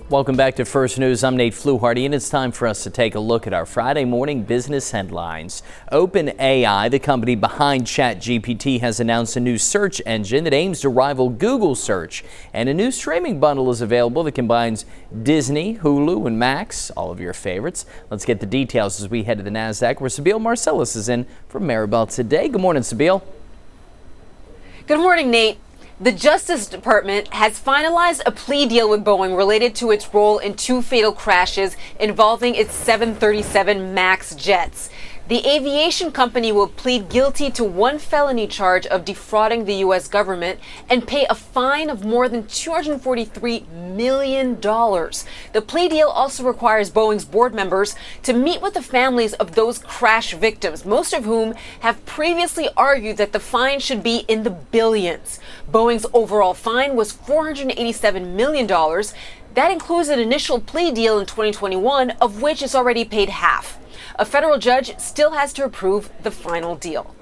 Welcome back to First News. I'm Nate Fluharty, and it's time for us to take a look at our Friday morning business headlines. OpenAI, the company behind ChatGPT, has announced a new search engine that aims to rival Google search. And a new streaming bundle is available that combines Disney, Hulu, and Max, all of your favorites. Let's get the details as we head to the NASDAQ, where Sabeel Marcellus is in from Maribel today. Good morning, Sabeel. Good morning, Nate. The Justice Department has finalized a plea deal with Boeing related to its role in two fatal crashes involving its 737 MAX jets. The aviation company will plead guilty to one felony charge of defrauding the U.S. government and pay a fine of more than $243 million. The plea deal also requires Boeing's board members to meet with the families of those crash victims, most of whom have previously argued that the fine should be in the billions. Boeing's overall fine was $487 million. That includes an initial plea deal in 2021, of which it's already paid half. A federal judge still has to approve the final deal.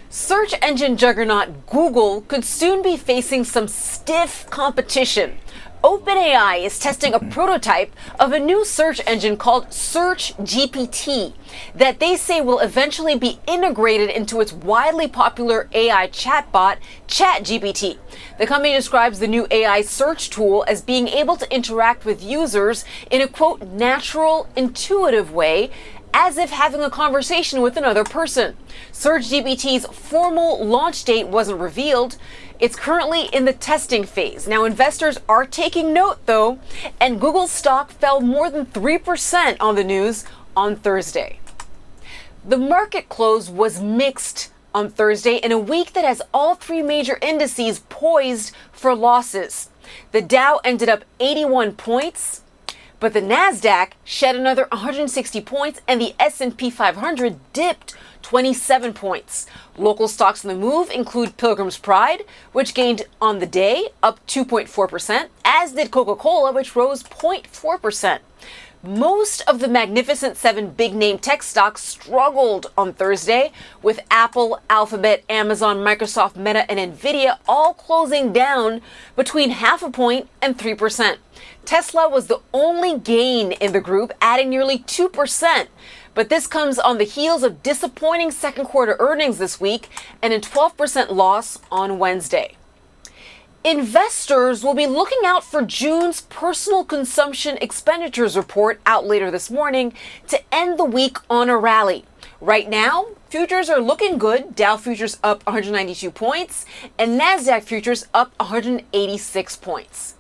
Search engine juggernaut Google could soon be facing some stiff competition. OpenAI is testing a prototype of a new search engine called SearchGPT that they say will eventually be integrated into its widely popular AI chatbot, ChatGPT. The company describes the new AI search tool as being able to interact with users in a, quote, natural, intuitive way, as if having a conversation with another person. SearchGPT's formal launch date wasn't revealed. It's currently in the testing phase. Now, investors are taking note, though, and Google's stock fell more than 3% on the news on Thursday. The market close was mixed on Thursday in a week that has all three major indices poised for losses. The Dow ended up 81 points, but the NASDAQ shed another 160 points and the S&P 500 dipped 27 points. Local stocks on the move include Pilgrim's Pride, which gained on the day, up 2.4%, as did Coca-Cola, which rose 0.4%. Most of the Magnificent Seven big-name tech stocks struggled on Thursday, with Apple, Alphabet, Amazon, Microsoft, Meta, and Nvidia all closing down between 0.5 point and 3%. Tesla was the only gain in the group, adding nearly 2%. But this comes on the heels of disappointing second quarter earnings this week and a 12% loss on Wednesday. Investors will be looking out for June's personal consumption expenditures report out later this morning to end the week on a rally. Right now, futures are looking good. Dow futures up 192 points and NASDAQ futures up 186 points.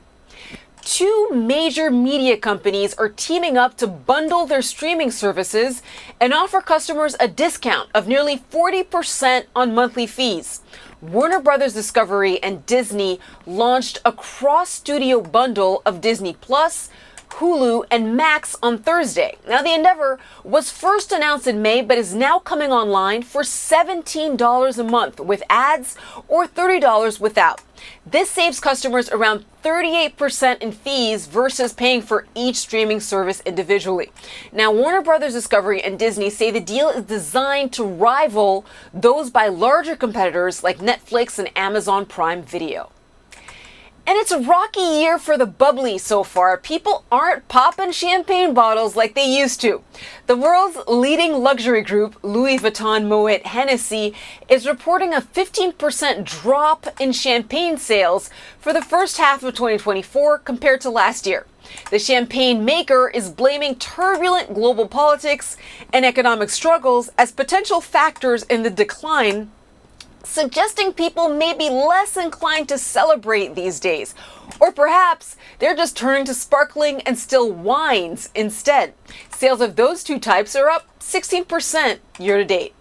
Two major media companies are teaming up to bundle their streaming services and offer customers a discount of nearly 40% on monthly fees. Warner Brothers Discovery and Disney launched a cross-studio bundle of Disney Plus, Hulu, and Max on Thursday. Now, the endeavor was first announced in May, but is now coming online for $17 a month with ads or $30 without. This saves customers around 38% in fees versus paying for each streaming service individually. Now, Warner Brothers Discovery and Disney say the deal is designed to rival those by larger competitors like Netflix and Amazon Prime Video. And it's a rocky year for the bubbly so far. People aren't popping champagne bottles like they used to. The world's leading luxury group, Louis Vuitton Moet Hennessy, is reporting a 15% drop in champagne sales for the first half of 2024 compared to last year. The champagne maker is blaming turbulent global politics and economic struggles as potential factors in the decline, suggesting people may be less inclined to celebrate these days. Or perhaps they're just turning to sparkling and still wines instead. Sales of those two types are up 16% year to date.